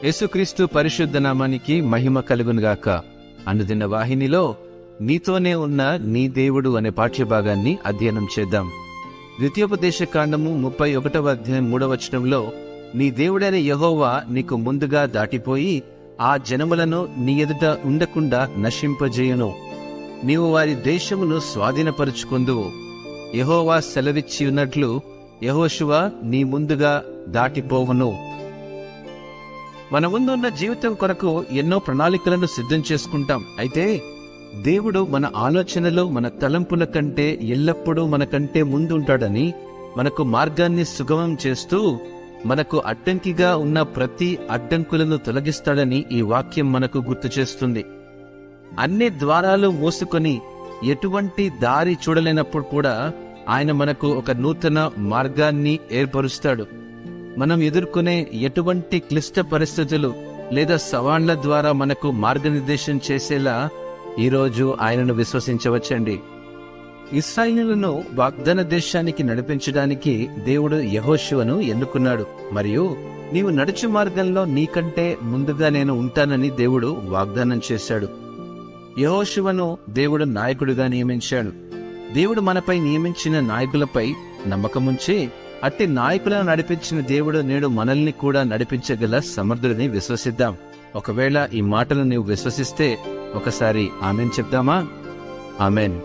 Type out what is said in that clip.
యేసుక్రీస్తు పరిశుద్ధ నామానికి మహిమ కలుగునుగాక. అనుదిన వాహినిలో నీతోనే ఉన్న నీ దేవుడు అనే పాఠ్యభాగాన్ని అధ్యయనం చేద్దాం. ద్వితీయోపదేశ కాండము 31వ అధ్యాయం 3వ వచనంలో, నీ దేవుడైన యెహోవా నీకు ముందుగా దాటిపోయి ఆ జనములను నీ ఎదుట ఉండకుండా నశింపజేయును. నీవు వారి దేశమును స్వాధీనపరుచుకొందువు. యెహోవా సెలవిచ్చి ఉన్నట్లు యెహోషువ నీ ముందుగా దాటిపోవును. మన ముందున్న జీవితం కొరకు ఎన్నో ప్రణాళికలను సిద్ధం చేసుకుంటాం. అయితే దేవుడు మన ఆలోచనలు, మన తలంపుల కంటే ఎల్లప్పుడూ మనకంటే ముందుంటాడని, మనకు మార్గాన్ని సుగమం చేస్తూ మనకు అడ్డంకిగా ఉన్న ప్రతి అడ్డంకులను తొలగిస్తాడని ఈ వాక్యం మనకు గుర్తు చేస్తుంది. అన్ని ద్వారాలు మూసుకొని ఎటువంటి దారి చూడలేనప్పుడు కూడా ఆయన మనకు ఒక నూతన మార్గాన్ని ఏర్పరుస్తాడు. మనం ఎదుర్కొనే ఎటువంటి క్లిష్ట పరిస్థితులు లేదా సవాళ్ల ద్వారా మనకు మార్గనిర్దేశం చేసేలా ఈరోజు ఆయనను విశ్వసించవచ్చండి. ఇశ్రాయేలును వాగ్దాన దేశానికి నడిపించడానికి దేవుడు యెహోషువను ఎన్నుకున్నాడు. మరియు నీవు నడుచు మార్గంలో నీకంటే ముందుగా నేను ఉంటానని దేవుడు వాగ్దానం చేశాడు. యెహోషువను దేవుడు నాయకుడిగా నియమించాడు. దేవుడు మనపై నియమించిన నాయకులపై నమ్మకముంచి అట్టి నాయకులను నడిపించిన దేవుడు నేడు మనల్ని కూడా నడిపించగల సమర్థుడిని విశ్వసిద్దాం. ఒకవేళ ఈ మాటలు నీవు విశ్వసిస్తే ఒకసారి ఆమెన్ చెప్దామా? ఆమెన్.